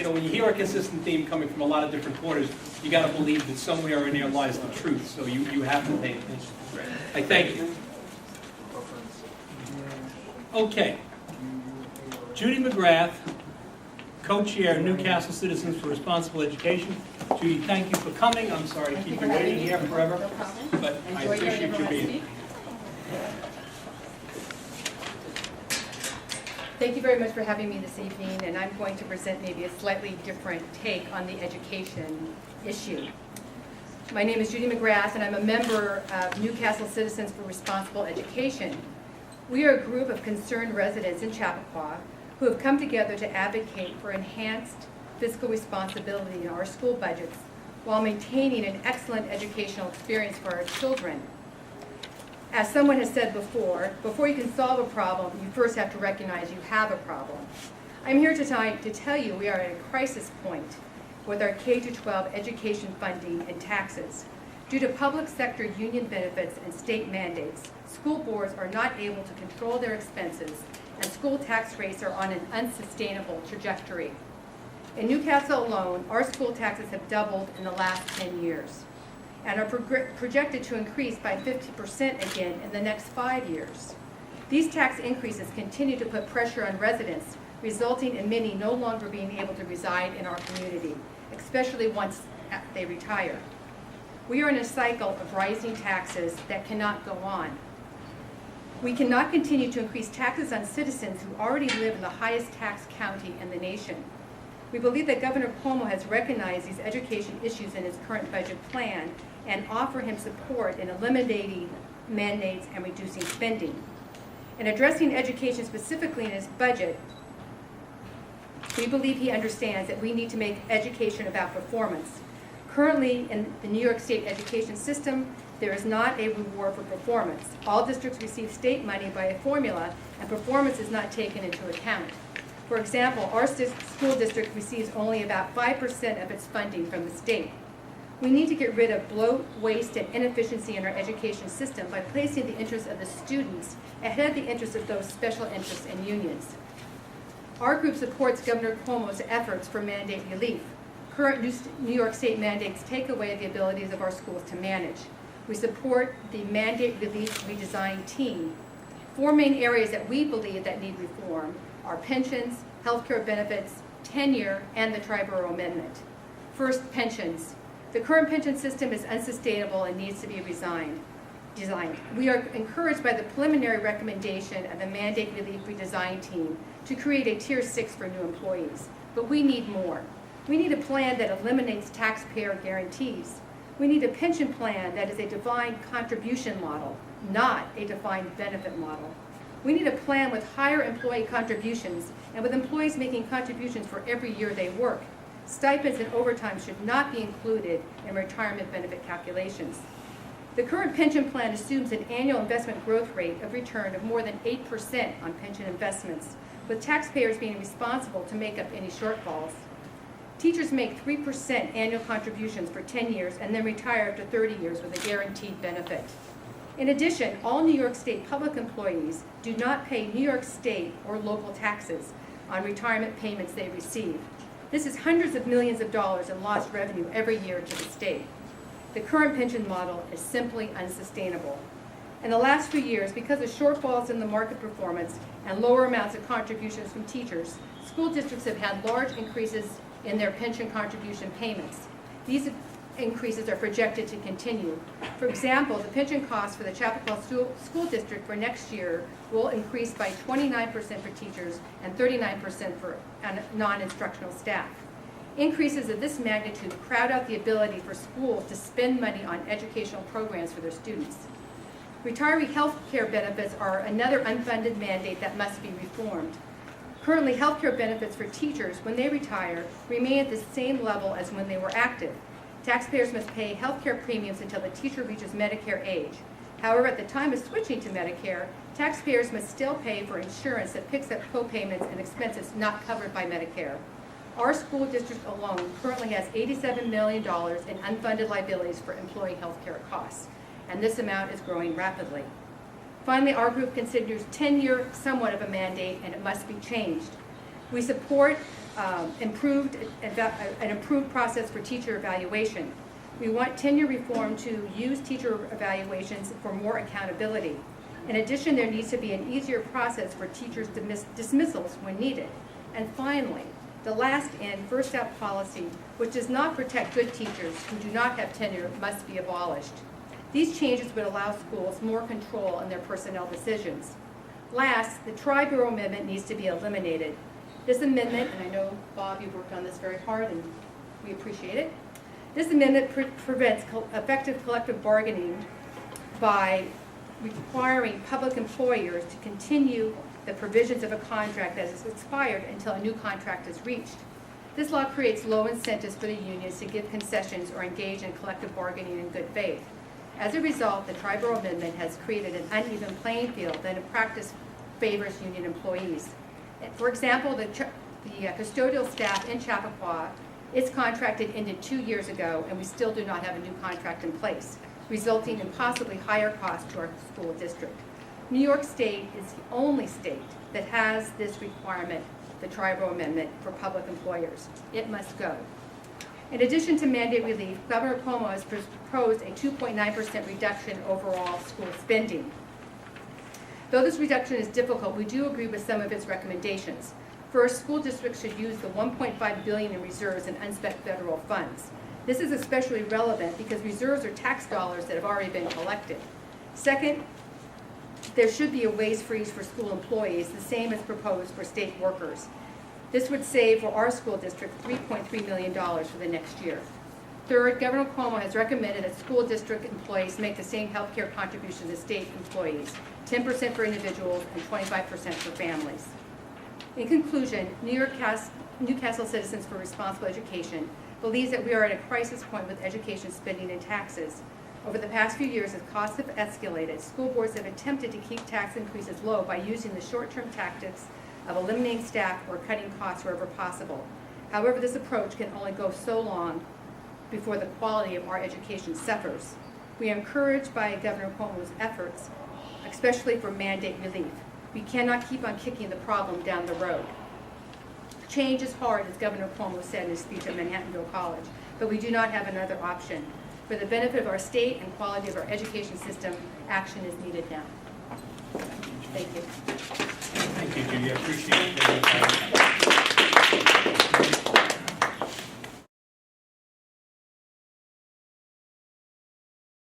know, when you hear a consistent theme coming from a lot of different quarters, you got to believe that somewhere in there lies the truth. So you have to pay attention. I thank you. Okay. Judy McGrath, co-chair, Newcastle Citizens for Responsible Education. Judy, thank you for coming. I'm sorry to keep you waiting here forever, No problem. but I appreciate you being here. Thank you very much for having me this evening, and I'm going to present maybe a slightly different take on the education issue. My name is Judy McGrath, and I'm a member of Newcastle Citizens for Responsible Education. We are a group of concerned residents in Chappaqua who have come together to advocate for enhanced fiscal responsibility in our school budgets while maintaining an excellent educational experience for our children. As someone has said before you can solve a problem, you first have to recognize you have a problem. I'm here tonight to tell you we are at a crisis point with our K-12 education funding and taxes. Due to public sector union benefits and state mandates, school boards are not able to control their expenses, and school tax rates are on an unsustainable trajectory. In Newcastle alone, our school taxes have doubled in the last 10 years and are projected to increase by 50% again in the next 5 years. These tax increases continue to put pressure on residents, resulting in many no longer being able to reside in our community, especially once they retire. We are in a cycle of rising taxes that cannot go on. We cannot continue to increase taxes on citizens who already live in the highest tax county in the nation. We believe that Governor Cuomo has recognized these education issues in his current budget plan and offer him support in eliminating mandates and reducing spending. In addressing education specifically in his budget, we believe he understands that we need to make education about performance. Currently, in the New York State education system, there is not a reward for performance. All districts receive state money by a formula, and performance is not taken into account. For example, our school district receives only about 5% of its funding from the state. We need to get rid of bloat, waste, and inefficiency in our education system by placing the interests of the students ahead of the interests of those special interests and unions. Our group supports Governor Cuomo's efforts for mandate relief. Current New York State mandates take away the abilities of our schools to manage. We support the mandate relief redesign team. 4 main areas that we believe that need reform are pensions, healthcare benefits, tenure, and the Triborough Amendment. First, pensions. The current pension system is unsustainable and needs to be designed. We are encouraged by the preliminary recommendation of the mandate relief redesign team to create a Tier 6 for new employees, but we need more. We need a plan that eliminates taxpayer guarantees. We need a pension plan that is a defined contribution model, not a defined benefit model. We need a plan with higher employee contributions and with employees making contributions for every year they work. Stipends and overtime should not be included in retirement benefit calculations. The current pension plan assumes an annual investment growth rate of return of more than 8% on pension investments, with taxpayers being responsible to make up any shortfalls. Teachers make 3% annual contributions for 10 years and then retire after 30 years with a guaranteed benefit. In addition, all New York State public employees do not pay New York State or local taxes on retirement payments they receive. This is hundreds of millions of dollars in lost revenue every year to the state. The current pension model is simply unsustainable. In the last few years, because of shortfalls in the market performance and lower amounts of contributions from teachers, school districts have had large increases in their pension contribution payments. These increases are projected to continue. For example, the pension cost for the Chappaqua School District for next year will increase by 29% for teachers and 39% for non-instructional staff. Increases of this magnitude crowd out the ability for schools to spend money on educational programs for their students. Retiree health care benefits are another unfunded mandate that must be reformed. Currently, health care benefits for teachers, when they retire, remain at the same level as when they were active. Taxpayers must pay health care premiums until the teacher reaches Medicare age. However, at the time of switching to Medicare, taxpayers must still pay for insurance that picks up co-payments and expenses not covered by Medicare. Our school district alone currently has $87 million in unfunded liabilities for employee health care costs, and this amount is growing rapidly. Finally, our group considers tenure somewhat of a mandate, and it must be changed. We support an improved process for teacher evaluation. We want tenure reform to use teacher evaluations for more accountability. In addition, there needs to be an easier process for teachers' dismissals when needed. And finally, the last in, first out policy, which does not protect good teachers who do not have tenure, must be abolished. These changes would allow schools more control in their personnel decisions. Last, the tri-bureau amendment needs to be eliminated. This amendment, and I know, Bob, you've worked on this very hard and we appreciate it. This amendment prevents effective collective bargaining by requiring public employers to continue the provisions of a contract that is expired until a new contract is reached. This law creates low incentives for the unions to give concessions or engage in collective bargaining in good faith. As a result, the tri-bureau amendment has created an uneven playing field that in practice favors union employees. For example, the custodial staff in Chappaqua, its contracted ended 2 years ago, and we still do not have a new contract in place, resulting in possibly higher costs to our school district. New York State is the only state that has this requirement, the tri-bureau amendment, for public employers. It must go. In addition to mandate relief, Governor Cuomo has proposed a 2.9% reduction overall school spending. Though this reduction is difficult, we do agree with some of its recommendations. First, school districts should use the $1.5 billion in reserves and unspent federal funds. This is especially relevant because reserves are tax dollars that have already been collected. Second, there should be a wage freeze for school employees, the same as proposed for state workers. This would save for our school district $3.3 million for the next year. Third, Governor Cuomo has recommended that school district employees make the same health care contributions as state employees, 10% for individuals and 25% for families. In conclusion, Newcastle Citizens for Responsible Education believes that we are at a crisis point with education spending and taxes. Over the past few years, as costs have escalated, school boards have attempted to keep tax increases low by using the short-term tactics of eliminating staff or cutting costs wherever possible. However, this approach can only go so long before the quality of our education suffers. We are encouraged by Governor Cuomo's efforts, especially for mandate relief. We cannot keep on kicking the problem down the road. Change is hard, as Governor Cuomo said in his speech at Manhattanville College, but we do not have another option. For the benefit of our state and quality of our education system, action is needed now. Thank you. Thank you, Judy. I appreciate it.